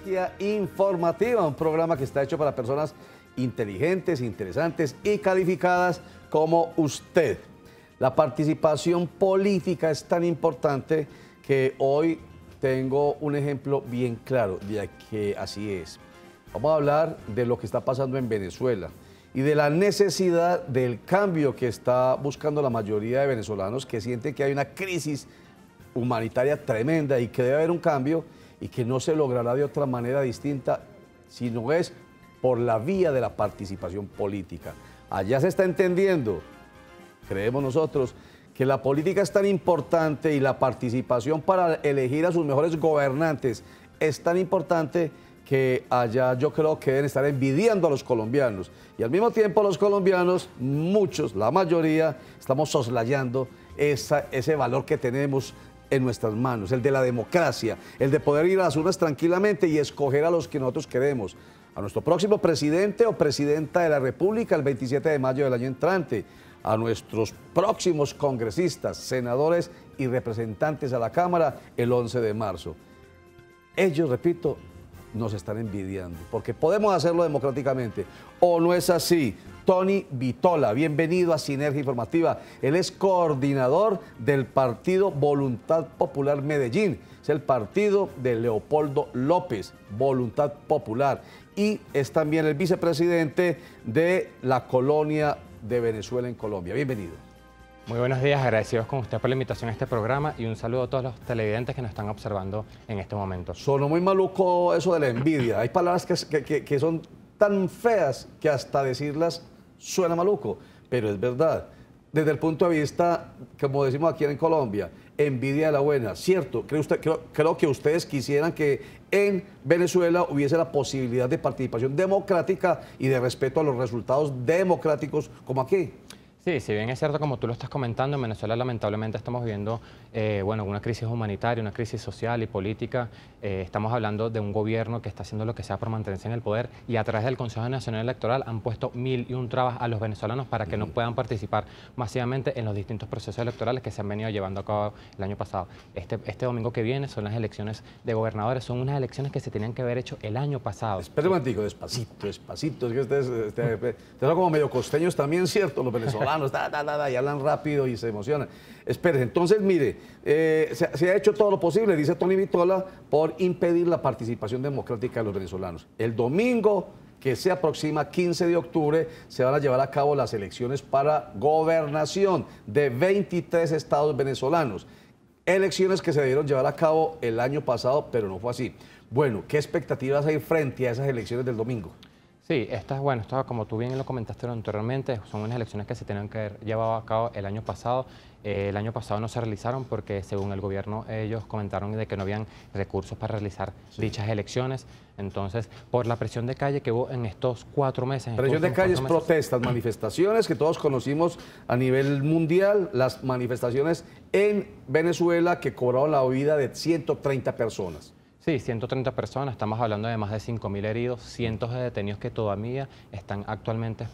Sinergia Informativa, un programa que está hecho para personas inteligentes, interesantes y calificadas como usted. La participación política es tan importante que hoy tengo un ejemplo bien claro de que así es. Vamos a hablar de lo que está pasando en Venezuela y de la necesidad del cambio que está buscando la mayoría de venezolanos que sienten que hay una crisis humanitaria tremenda y que debe haber un cambio y que no se logrará de otra manera distinta si no es por la vía de la participación política. Allá se está entendiendo, creemos nosotros, que la política es tan importante y la participación para elegir a sus mejores gobernantes es tan importante que allá yo creo que deben estar envidiando a los colombianos. Y al mismo tiempo los colombianos, muchos, la mayoría, estamos soslayando ese valor que tenemos en nuestras manos, el de la democracia, el de poder ir a las urnas tranquilamente y escoger a los que nosotros queremos. A nuestro próximo presidente o presidenta de la República el 27 de mayo del año entrante, a nuestros próximos congresistas, senadores y representantes a la Cámara el 11 de marzo. Ellos, repito, nos están envidiando, porque podemos hacerlo democráticamente. ¿O no es así? Tony Vitola, bienvenido a Sinergia Informativa. Él es coordinador del partido Voluntad Popular Medellín. Es el partido de Leopoldo López, Voluntad Popular. Y es también el vicepresidente de la colonia de Venezuela en Colombia. Bienvenido. Muy buenos días, agradecidos con usted por la invitación a este programa y un saludo a todos los televidentes que nos están observando en este momento. Sonó muy maluco eso de la envidia. Hay palabras que son tan feas que hasta decirlas suena maluco, pero es verdad. Desde el punto de vista, como decimos aquí en Colombia, envidia de la buena, ¿cierto? Creo que ustedes quisieran que en Venezuela hubiese la posibilidad de participación democrática y de respeto a los resultados democráticos como aquí. Sí, si bien es cierto, como tú lo estás comentando, en Venezuela lamentablemente estamos viviendo una crisis humanitaria, una crisis social y política. Estamos hablando de un gobierno que está haciendo lo que sea por mantenerse en el poder y a través del Consejo Nacional Electoral han puesto 1001 trabas a los venezolanos para que no puedan participar masivamente en los distintos procesos electorales que se han venido llevando a cabo el año pasado. Este domingo que viene son las elecciones de gobernadores, son unas elecciones que se tenían que haber hecho el año pasado. Espera un momentico, despacito, despacito. Es que ustedes son como medio costeños también, ¿cierto? Los venezolanos. Y hablan rápido y se emocionan. Espere, entonces mire, se ha hecho todo lo posible, dice Tony Vitola, por impedir la participación democrática de los venezolanos. El domingo que se aproxima, 15 de octubre, se van a llevar a cabo las elecciones para gobernación de 23 estados venezolanos. Elecciones que se debieron llevar a cabo el año pasado, pero no fue así. Bueno, ¿qué expectativas hay frente a esas elecciones del domingo? Sí, como tú bien lo comentaste anteriormente, son unas elecciones que se tenían que haber llevado a cabo el año pasado. El año pasado no se realizaron porque, según el gobierno, ellos comentaron de que no habían recursos para realizar dichas elecciones. Entonces, por la presión de calle que hubo en estos 4 meses... Presión de calle es protestas, manifestaciones que todos conocimos a nivel mundial, las manifestaciones en Venezuela que cobraron la vida de 130 personas. Sí, 130 personas, estamos hablando de más de 5.000 heridos, cientos de detenidos que todavía están actualmente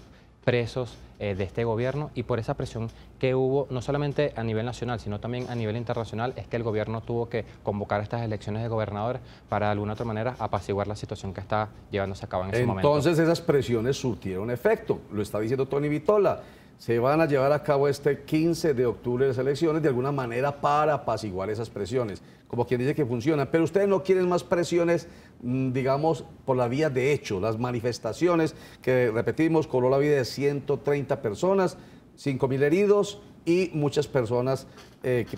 presos de este gobierno, y por esa presión que hubo, no solamente a nivel nacional, sino también a nivel internacional, es que el gobierno tuvo que convocar estas elecciones de gobernadores para de alguna otra manera apaciguar la situación que está llevándose a cabo en ese momento. Entonces esas presiones surtieron efecto, lo está diciendo Tony Vitola. Se van a llevar a cabo este 15 de octubre las elecciones de alguna manera para apaciguar esas presiones, como quien dice que funcionan. Pero ustedes no quieren más presiones, digamos, por la vía de hecho. Las manifestaciones que, repetimos, cobró la vida de 130 personas, 5.000 heridos y muchas personas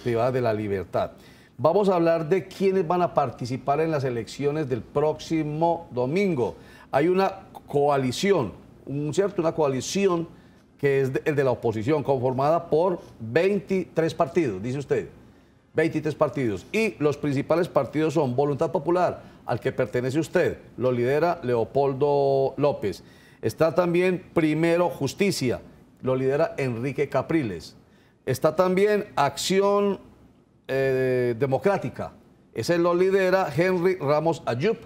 privadas de la libertad. Vamos a hablar de quiénes van a participar en las elecciones del próximo domingo. Hay una coalición, una coalición que es el de la oposición, conformada por 23 partidos, dice usted, 23 partidos. Y los principales partidos son Voluntad Popular, al que pertenece usted, lo lidera Leopoldo López. Está también Primero Justicia, lo lidera Enrique Capriles. Está también Acción Democrática, ese lo lidera Henry Ramos Ayub.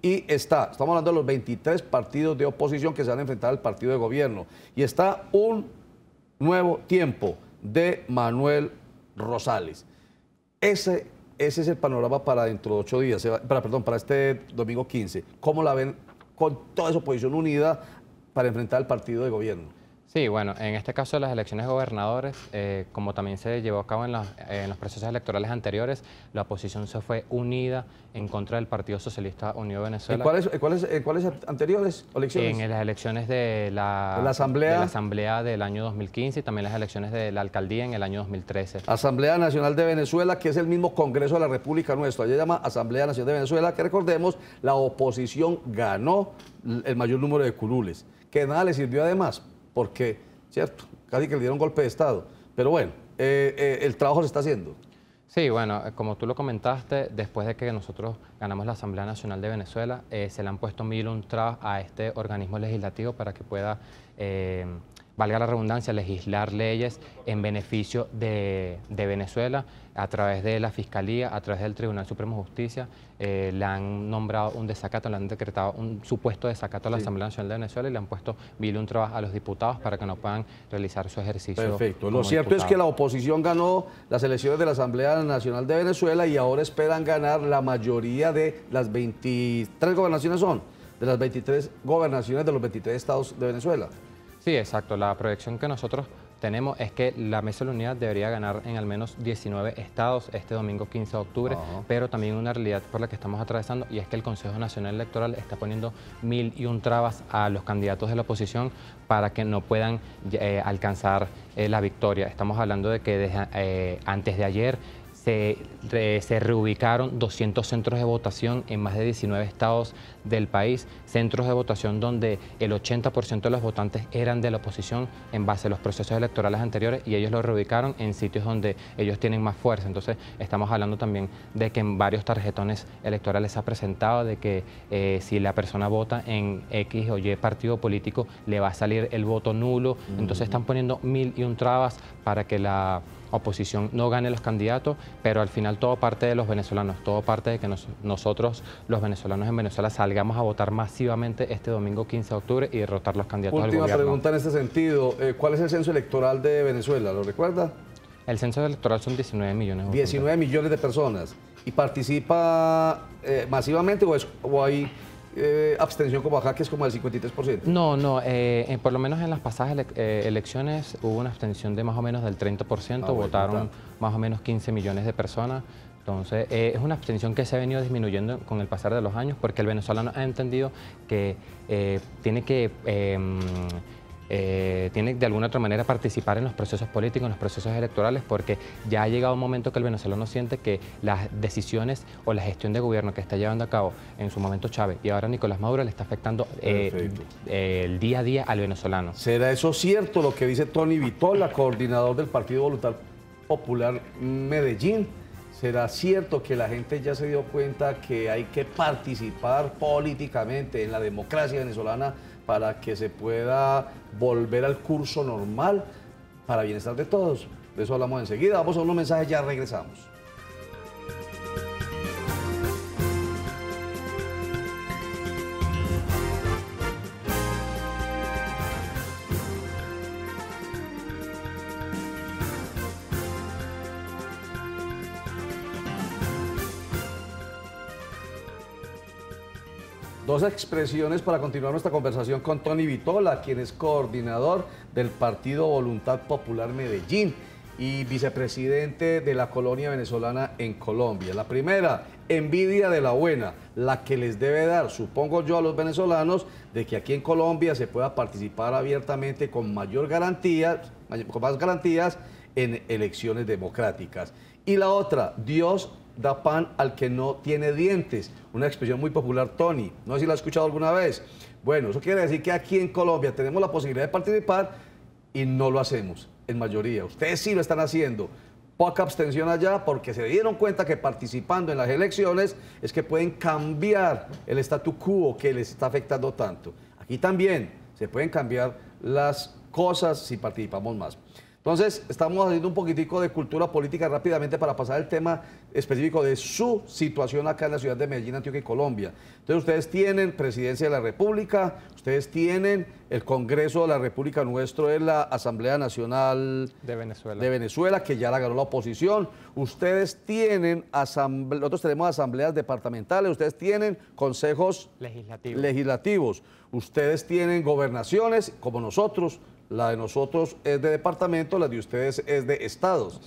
Y estamos hablando de los 23 partidos de oposición que se van a enfrentar al partido de gobierno. Y está un nuevo tiempo de Manuel Rosales. Ese ese es el panorama para dentro de 8 días, para este domingo 15. ¿Cómo la ven con toda esa oposición unida para enfrentar el partido de gobierno? Sí, bueno, en este caso de las elecciones de gobernadores, como también se llevó a cabo en los procesos electorales anteriores, la oposición se fue unida en contra del Partido Socialista Unido de Venezuela. ¿En cuáles anteriores elecciones? En las elecciones de la Asamblea del año 2015 y también las elecciones de la Alcaldía en el año 2013. Asamblea Nacional de Venezuela, que es el mismo Congreso de la República nuestro. Allá se llama Asamblea Nacional de Venezuela, que recordemos, la oposición ganó el mayor número de curules, que nada le sirvió además, porque, cierto, casi que le dieron golpe de Estado. Pero bueno, el trabajo se está haciendo. Sí, bueno, como tú lo comentaste, después de que nosotros ganamos la Asamblea Nacional de Venezuela, se le han puesto 1001 trabas a este organismo legislativo para que pueda, valga la redundancia, legislar leyes en beneficio de Venezuela a través de la Fiscalía, a través del Tribunal Supremo de Justicia. Le han nombrado un desacato, le han decretado un supuesto desacato a la Asamblea Nacional de Venezuela y le han puesto 1001 trabas a los diputados para que no puedan realizar su ejercicio. Perfecto. Lo cierto es que la oposición ganó las elecciones de la Asamblea Nacional de Venezuela y ahora esperan ganar la mayoría de las 23 gobernaciones de las 23 gobernaciones de los 23 estados de Venezuela. Sí, exacto. La proyección que nosotros tenemos es que la Mesa de la Unidad debería ganar en al menos 19 estados este domingo 15 de octubre, pero también una realidad por la que estamos atravesando y es que el Consejo Nacional Electoral está poniendo 1001 trabas a los candidatos de la oposición para que no puedan alcanzar la victoria. Estamos hablando de que antes de ayer se reubicaron 200 centros de votación en más de 19 estados del país, centros de votación donde el 80% de los votantes eran de la oposición en base a los procesos electorales anteriores y ellos lo reubicaron en sitios donde ellos tienen más fuerza. Entonces estamos hablando también de que en varios tarjetones electorales se ha presentado de que si la persona vota en X o Y partido político le va a salir el voto nulo. Entonces están poniendo 1001 trabas para que la oposición no gane los candidatos, pero al final todo parte de los venezolanos, todo parte de que nosotros, los venezolanos en Venezuela, salgamos a votar masivamente este domingo 15 de octubre y derrotar los candidatos al gobierno. Última pregunta en este sentido, ¿cuál es el censo electoral de Venezuela? ¿Lo recuerda? El censo electoral son 19 millones. 19 millones de personas. ¿Y participa masivamente o hay abstención como acá, que es como del 53%? No, por lo menos en las pasadas elecciones hubo una abstención de más o menos del 30%, votaron más o menos 15 millones de personas. Entonces, es una abstención que se ha venido disminuyendo con el pasar de los años porque el venezolano ha entendido que tiene de alguna otra manera participar en los procesos políticos, en los procesos electorales, porque ya ha llegado un momento que el venezolano siente que las decisiones o la gestión de gobierno que está llevando a cabo en su momento Chávez y ahora Nicolás Maduro le está afectando el día a día al venezolano. ¿Será eso cierto lo que dice Tony Vitola, coordinador del Partido Voluntad Popular Medellín? ¿Será cierto que la gente ya se dio cuenta que hay que participar políticamente en la democracia venezolana para que se pueda volver al curso normal para bienestar de todos? De eso hablamos enseguida. Vamos a unos mensajes, ya regresamos. Dos expresiones para continuar nuestra conversación con Tony Vitola, quien es coordinador del Partido Voluntad Popular Medellín y vicepresidente de la colonia venezolana en Colombia. La primera, envidia de la buena, la que les debe dar, supongo yo, a los venezolanos, de que aquí en Colombia se pueda participar abiertamente con más garantías en elecciones democráticas. Y la otra, Dios da pan al que no tiene dientes. Una expresión muy popular, Tony. No sé si la has escuchado alguna vez. Bueno, eso quiere decir que aquí en Colombia tenemos la posibilidad de participar y no lo hacemos en mayoría. Ustedes sí lo están haciendo. Poca abstención allá porque se dieron cuenta que participando en las elecciones es que pueden cambiar el statu quo que les está afectando tanto. Aquí también se pueden cambiar las cosas si participamos más. Entonces, estamos haciendo un poquitico de cultura política rápidamente para pasar al tema específico de su situación acá en la ciudad de Medellín, Antioquia y Colombia. Entonces, ustedes tienen Presidencia de la República, ustedes tienen el Congreso de la República, nuestro es la Asamblea Nacional de Venezuela, que ya la ganó la oposición. Ustedes tienen, nosotros tenemos asambleas departamentales, ustedes tienen consejos legislativos, ustedes tienen gobernaciones, como nosotros. La de nosotros es de departamento, la de ustedes es de estados.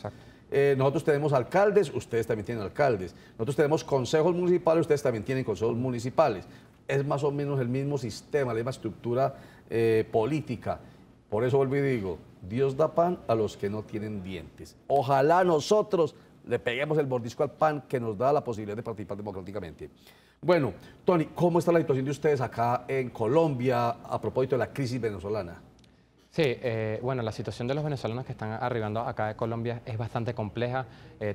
Nosotros tenemos alcaldes, ustedes también tienen alcaldes. Nosotros tenemos consejos municipales, ustedes también tienen consejos municipales. Es más o menos el mismo sistema, la misma estructura política. Por eso vuelvo y digo, Dios da pan a los que no tienen dientes. Ojalá nosotros le peguemos el mordisco al pan que nos da la posibilidad de participar democráticamente. Bueno, Tony, ¿cómo está la situación de ustedes acá en Colombia a propósito de la crisis venezolana? Sí, bueno, la situación de los venezolanos que están arribando acá de Colombia es bastante compleja.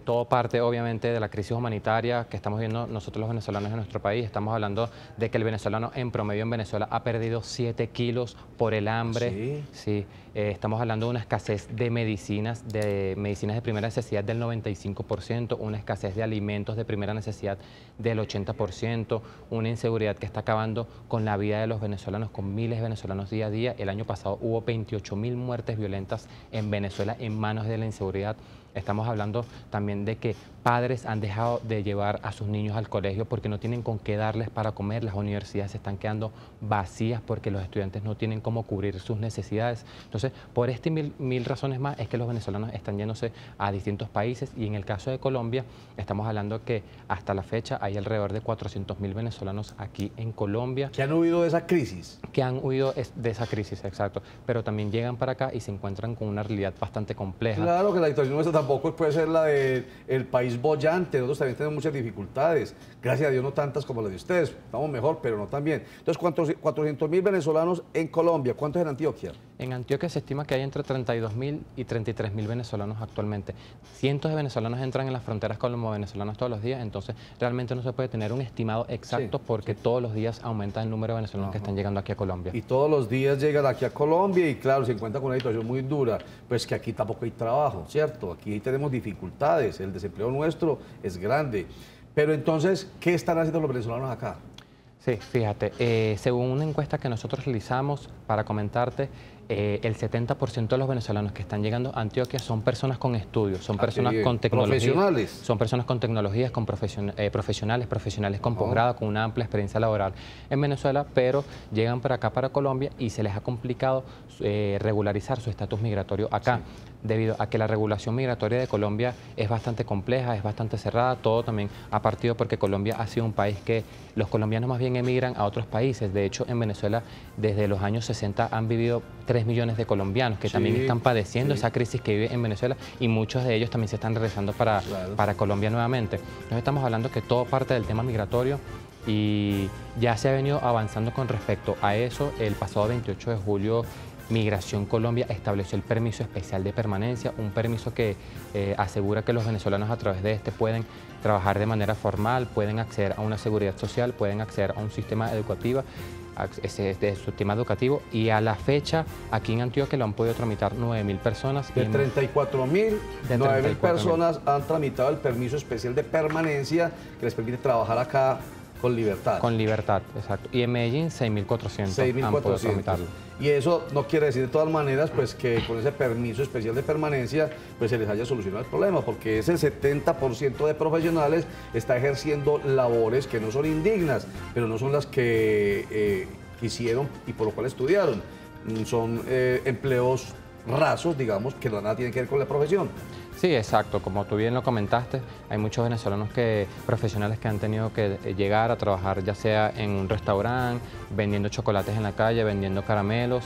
Todo parte, obviamente, de la crisis humanitaria que estamos viendo nosotros los venezolanos en nuestro país. Estamos hablando de que el venezolano en promedio en Venezuela ha perdido 7 kilos por el hambre. Sí. Estamos hablando de una escasez de medicinas de primera necesidad del 95%, una escasez de alimentos de primera necesidad del 80%, una inseguridad que está acabando con la vida de los venezolanos, con miles de venezolanos día a día. El año pasado hubo 28.000 muertes violentas en Venezuela en manos de la inseguridad. Estamos hablando también de que padres han dejado de llevar a sus niños al colegio porque no tienen con qué darles para comer. Las universidades se están quedando vacías porque los estudiantes no tienen cómo cubrir sus necesidades. Entonces, por este mil razones más es que los venezolanos están yéndose a distintos países, y en el caso de Colombia estamos hablando que hasta la fecha hay alrededor de 400.000 venezolanos aquí en Colombia. ¿Que han huido de esa crisis? Que han huido de esa crisis, exacto. Pero también llegan para acá y se encuentran con una realidad bastante compleja. Claro que la situación nuestra tampoco puede ser la del país boyante. Nosotros también tenemos muchas dificultades. Gracias a Dios no tantas como las de ustedes. Estamos mejor, pero no tan bien. Entonces, 400.000 venezolanos en Colombia. ¿Cuántos en Antioquia? En Antioquia se estima que hay entre 32.000 y 33.000 venezolanos actualmente. Cientos de venezolanos entran en las fronteras como venezolanos todos los días, entonces realmente no se puede tener un estimado exacto porque todos los días aumenta el número de venezolanos que están llegando aquí a Colombia. Y todos los días llegan aquí a Colombia y claro, se encuentran con una situación muy dura, pues que aquí tampoco hay trabajo, ¿cierto? Aquí tenemos dificultades, el desempleo nuestro es grande. Pero entonces, ¿qué están haciendo los venezolanos acá? Sí, fíjate, según una encuesta que nosotros realizamos, para comentarte, el 70% de los venezolanos que están llegando a Antioquia son personas con estudios, son personas con tecnología. ¿Profesionales? Son personas con tecnologías, con profesionales con posgrado, con una amplia experiencia laboral en Venezuela, pero llegan para acá, para Colombia, y se les ha complicado regularizar su estatus migratorio acá, debido a que la regulación migratoria de Colombia es bastante compleja, es bastante cerrada. Todo también ha partido porque Colombia ha sido un país que los colombianos más bien emigran a otros países. De hecho, en Venezuela, desde los años 60 han vivido 3 millones de colombianos que también están padeciendo esa crisis que vive en Venezuela, y muchos de ellos también se están regresando para Colombia nuevamente. Entonces estamos hablando que todo parte del tema migratorio y ya se ha venido avanzando con respecto a eso. El pasado 28 de julio Migración Colombia estableció el permiso especial de permanencia, un permiso que asegura que los venezolanos a través de este pueden trabajar de manera formal, pueden acceder a una seguridad social, pueden acceder a un sistema educativo, y a la fecha aquí en Antioquia lo han podido tramitar 9.000 personas. De 34.000, 9.000 personas han tramitado el permiso especial de permanencia que les permite trabajar acá con libertad. Con libertad, exacto. Y en Medellín 6.400 han podido tramitarlo. Y eso no quiere decir de todas maneras pues que con ese permiso especial de permanencia pues se les haya solucionado el problema, porque ese 70% de profesionales está ejerciendo labores que no son indignas, pero no son las que quisieron y por lo cual estudiaron. Son empleos rasos, digamos, que nada tienen que ver con la profesión. Sí, exacto. Como tú bien lo comentaste, hay muchos venezolanos profesionales que han tenido que llegar a trabajar ya sea en un restaurante, vendiendo chocolates en la calle, vendiendo caramelos,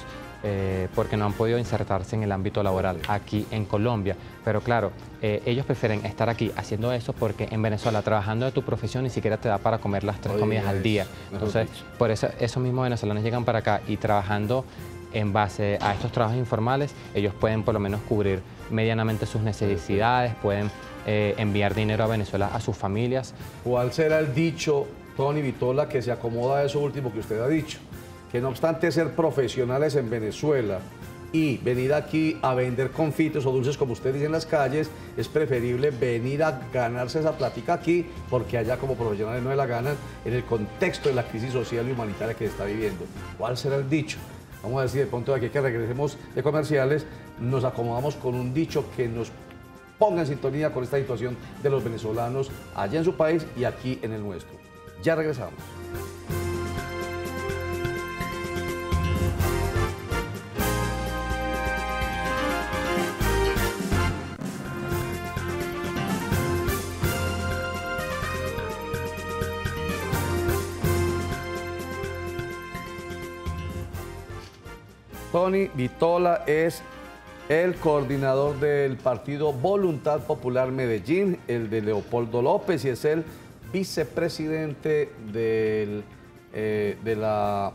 porque no han podido insertarse en el ámbito laboral aquí en Colombia. Pero claro, ellos prefieren estar aquí haciendo eso porque en Venezuela, trabajando de tu profesión, ni siquiera te da para comer las 3 comidas al día. Entonces, por eso esos mismos venezolanos llegan para acá y trabajando en base a estos trabajos informales, ellos pueden por lo menos cubrir medianamente sus necesidades, pueden enviar dinero a Venezuela a sus familias. ¿Cuál será el dicho, Tony Vitola, que se acomoda a eso último que usted ha dicho? Que no obstante ser profesionales en Venezuela, y venir aquí a vender confites o dulces, como usted dice, en las calles, es preferible venir a ganarse esa plática aquí, porque allá como profesionales no se la ganan en el contexto de la crisis social y humanitaria que se está viviendo. ¿Cuál será el dicho? Vamos a decir, de pronto de aquí que regresemos de comerciales, nos acomodamos con un dicho que nos ponga en sintonía con esta situación de los venezolanos allá en su país y aquí en el nuestro. Ya regresamos. Tony Vitola es el coordinador del partido Voluntad Popular Medellín, el de Leopoldo López, y es el vicepresidente de la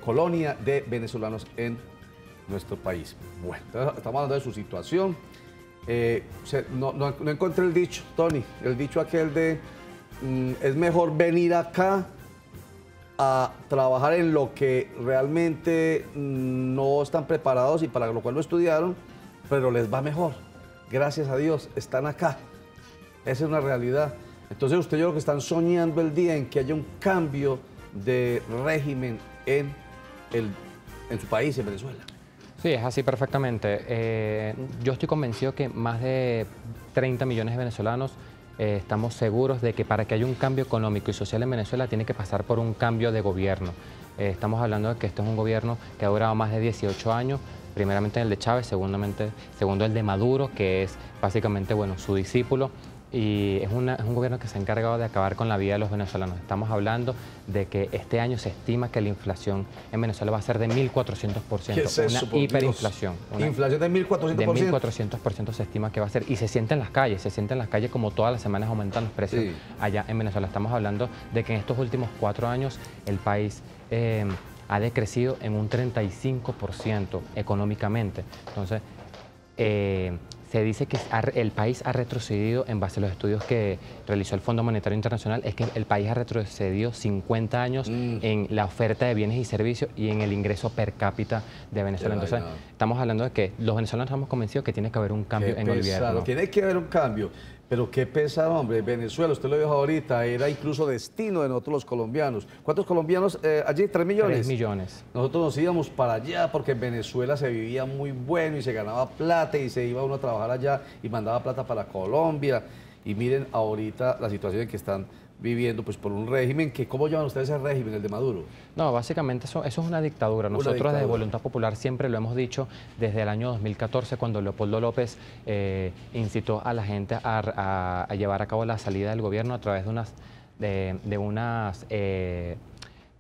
colonia de venezolanos en nuestro país. Bueno, estamos hablando de su situación. No encontré el dicho, Tony, el dicho aquel de es mejor venir acá a trabajar en lo que realmente no están preparados y para lo cual no estudiaron, pero les va mejor. Gracias a Dios, están acá. Esa es una realidad. Entonces yo creo que están soñando el día en que haya un cambio de régimen en su país, en Venezuela. Sí, es así perfectamente. Yo estoy convencido que más de 30 millones de venezolanos estamos seguros de que para que haya un cambio económico y social en Venezuela tiene que pasar por un cambio de gobierno. Estamos hablando de que este es un gobierno que ha durado más de 18 años, primeramente el de Chávez, segundo el de Maduro, que es básicamente su discípulo. Y es un gobierno que se ha encargado de acabar con la vida de los venezolanos. Estamos hablando de que este año se estima que la inflación en Venezuela va a ser de 1.400%. ¿Qué es eso, una hiperinflación. ¿Inflación de 1.400%? De 1.400% se estima que va a ser. Y se siente en las calles, como todas las semanas aumentan los precios allá en Venezuela. Estamos hablando de que en estos últimos 4 años el país ha decrecido en un 35% económicamente. Entonces, se dice que el país ha retrocedido, en base a los estudios que realizó el Fondo Monetario Internacional, es que el país ha retrocedido 50 años en la oferta de bienes y servicios y en el ingreso per cápita de Venezuela. Entonces, estamos hablando de que los venezolanos estamos convencidos que tiene que haber un cambio en el gobierno. Tiene que haber un cambio. Pero qué pesado, hombre. Venezuela, usted lo dijo ahorita, era incluso destino de nosotros los colombianos. ¿Cuántos colombianos allí? ¿3 millones? 3 millones. Nosotros nos íbamos para allá porque en Venezuela se vivía muy bueno y se ganaba plata y se iba uno a trabajar allá y mandaba plata para Colombia. Y miren ahorita la situación en que están viviendo pues por un régimen que, ¿cómo llaman ustedes ese régimen, el de Maduro? No, básicamente eso es una dictadura. Nosotros desde Voluntad Popular siempre lo hemos dicho desde el año 2014, cuando Leopoldo López incitó a la gente a llevar a cabo la salida del gobierno a través de unas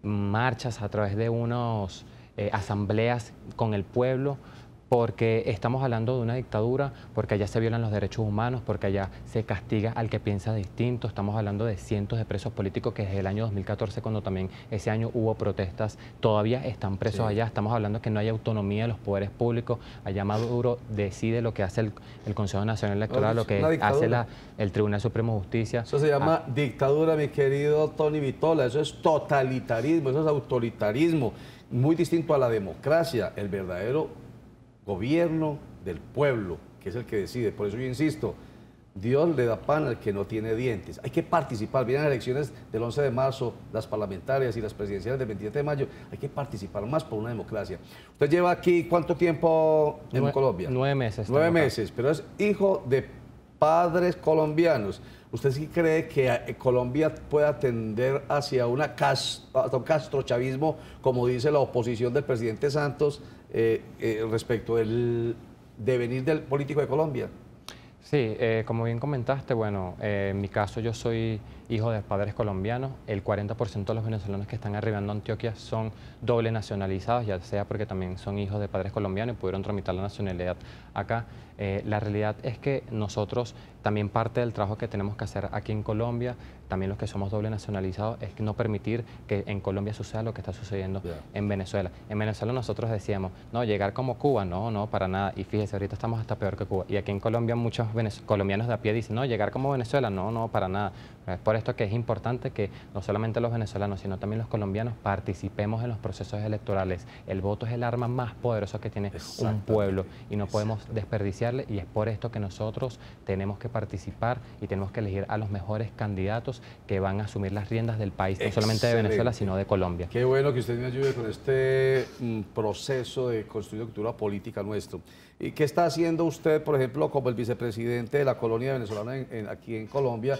marchas, a través de unas asambleas con el pueblo, porque estamos hablando de una dictadura, porque allá se violan los derechos humanos, porque allá se castiga al que piensa distinto. Estamos hablando de cientos de presos políticos que desde el año 2014, cuando también ese año hubo protestas, todavía están presos allá. Estamos hablando que no hay autonomía de los poderes públicos. Allá Maduro decide lo que hace el Consejo Nacional Electoral, lo que hace el Tribunal Supremo de Justicia. Eso se llama dictadura, mi querido Tony Vitola. Eso es totalitarismo, eso es autoritarismo, muy distinto a la democracia. El verdadero gobierno del pueblo, que es el que decide. Por eso yo insisto, Dios le da pan al que no tiene dientes. Hay que participar. Vienen las elecciones del 11 de marzo, las parlamentarias y las presidenciales del 27 de mayo. Hay que participar más por una democracia. Usted lleva aquí, ¿cuánto tiempo en Colombia? 9 meses. 9 meses, pero es hijo de padres colombianos. ¿Usted sí cree que Colombia pueda tender hacia un castrochavismo, como dice la oposición del presidente Santos, respecto del devenir del político de Colombia? Sí, como bien comentaste, en mi caso yo soy hijo de padres colombianos. El 40% de los venezolanos que están arribando a Antioquia son doble nacionalizados, ya sea porque también son hijos de padres colombianos y pudieron tramitar la nacionalidad acá. La realidad es que nosotros, también parte del trabajo que tenemos que hacer aquí en Colombia, también los que somos doble nacionalizados, es que no permitir que en Colombia suceda lo que está sucediendo en Venezuela. En Venezuela nosotros decíamos, no, llegar como Cuba, no, para nada. Y fíjese, ahorita estamos hasta peor que Cuba. Y aquí en Colombia muchos colombianos de a pie dicen, no, llegar como Venezuela, no, para nada. Es por esto que es importante que no solamente los venezolanos, sino también los colombianos participemos en los procesos electorales. El voto es el arma más poderosa que tiene un pueblo y no podemos desperdiciarle, y es por esto que nosotros tenemos que participar y tenemos que elegir a los mejores candidatos que van a asumir las riendas del país, no solamente de Venezuela, sino de Colombia. Qué bueno que usted me ayude con este proceso de construir cultura política nuestro. ¿Y qué está haciendo usted, por ejemplo, como el vicepresidente de la colonia venezolana aquí en Colombia,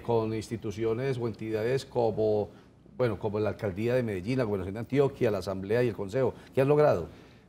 con instituciones o entidades como, bueno, como la Alcaldía de Medellín, la Gobernación de Antioquia, la Asamblea y el Consejo? ¿Qué han logrado?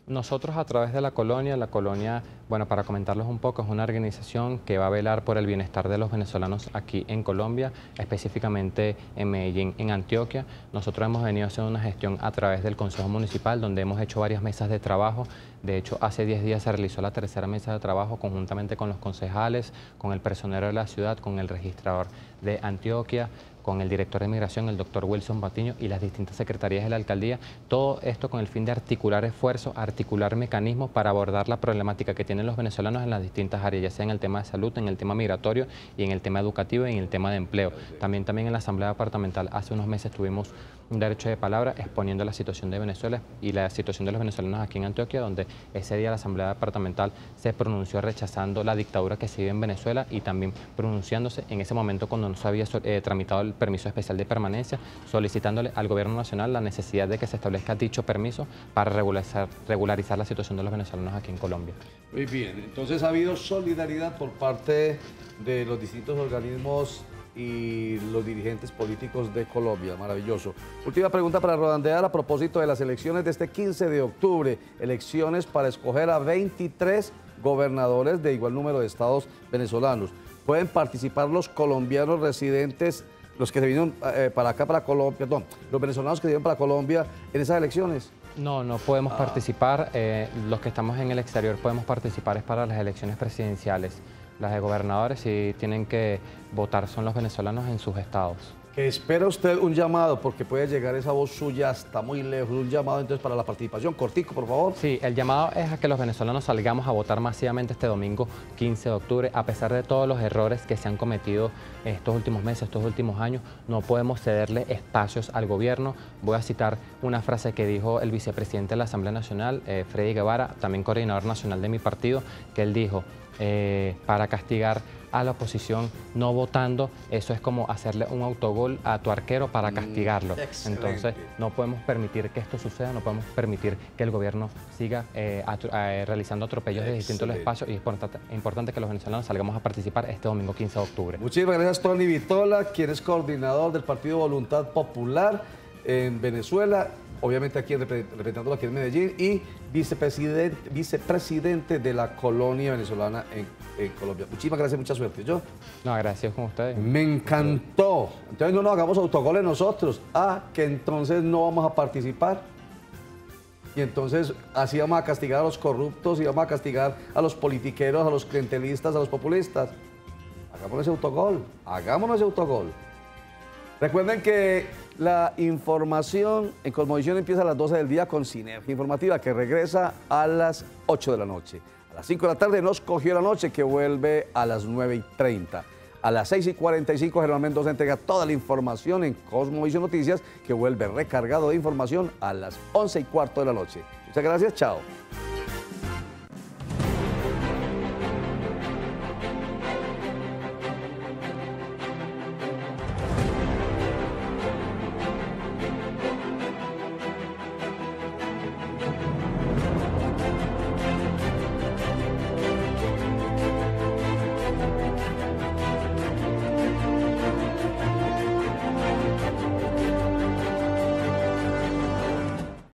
Nosotros a través de la colonia, bueno, para comentarles un poco, es una organización que va a velar por el bienestar de los venezolanos aquí en Colombia, específicamente en Medellín, en Antioquia. Nosotros hemos venido haciendo una gestión a través del Consejo Municipal, donde hemos hecho varias mesas de trabajo. De hecho, hace 10 días se realizó la tercera mesa de trabajo conjuntamente con los concejales, con el personero de la ciudad, con el registrador de Antioquia, con el director de Migración, el doctor Wilson Patiño, y las distintas secretarías de la alcaldía. Todo esto con el fin de articular esfuerzos, articular mecanismos para abordar la problemática que tienen los venezolanos en las distintas áreas, ya sea en el tema de salud, en el tema migratorio y en el tema educativo y en el tema de empleo. También en la Asamblea Departamental hace unos meses tuvimos un derecho de palabra exponiendo la situación de Venezuela y la situación de los venezolanos aquí en Antioquia, donde ese día la Asamblea Departamental se pronunció rechazando la dictadura que se vive en Venezuela y también pronunciándose en ese momento cuando no se había tramitado el permiso especial de permanencia, solicitándole al gobierno nacional la necesidad de que se establezca dicho permiso para regularizar la situación de los venezolanos aquí en Colombia. Muy bien, entonces ha habido solidaridad por parte de los distintos organismos y los dirigentes políticos de Colombia. Maravilloso. Última pregunta para redondear a propósito de las elecciones de este 15 de octubre. Elecciones para escoger a 23 gobernadores de igual número de estados venezolanos. ¿Pueden participar los colombianos residentes, los que se vinieron para acá, para Colombia, perdón, los venezolanos que vinieron para Colombia en esas elecciones? No, no podemos participar. Los que estamos en el exterior podemos participar es para las elecciones presidenciales. Las de gobernadores sí tienen que votar son los venezolanos en sus estados. Que espera usted un llamado, porque puede llegar esa voz suya hasta muy lejos, un llamado entonces para la participación. Cortico, por favor. Sí, el llamado es a que los venezolanos salgamos a votar masivamente este domingo 15 de octubre, a pesar de todos los errores que se han cometido estos últimos meses, estos últimos años. No podemos cederle espacios al gobierno. Voy a citar una frase que dijo el vicepresidente de la Asamblea Nacional, Freddy Guevara, también coordinador nacional de mi partido, que él dijo, para castigar a la oposición no votando, eso es como hacerle un autogol a tu arquero para castigarlo. Excelente. Entonces no podemos permitir que esto suceda, no podemos permitir que el gobierno siga realizando atropellos de distintos espacios, y es importante que los venezolanos salgamos a participar este domingo 15 de octubre. Muchísimas gracias, Tony Vitola, quien es coordinador del Partido Voluntad Popular en Venezuela, obviamente aquí representándolo aquí en Medellín, y vicepresidente de la colonia venezolana en Colombia. Muchísimas gracias, mucha suerte. ¿Yo? No, agradecido con ustedes. Me encantó. Entonces no nos hagamos autogoles nosotros. Que entonces no vamos a participar. Y entonces así vamos a castigar a los corruptos y vamos a castigar a los politiqueros, a los clientelistas, a los populistas. Hagámonos ese autogol. Hagámonos ese autogol. Recuerden que la información en Cosmovisión empieza a las 12 del día con Sinergia Informativa, que regresa a las 8 de la noche. A las 5 de la tarde nos cogió la noche, que vuelve a las 9:30. A las 6:45 Germán Mendoza entrega toda la información en Cosmovisión Noticias, que vuelve recargado de información a las 11:15 de la noche. Muchas gracias, chao.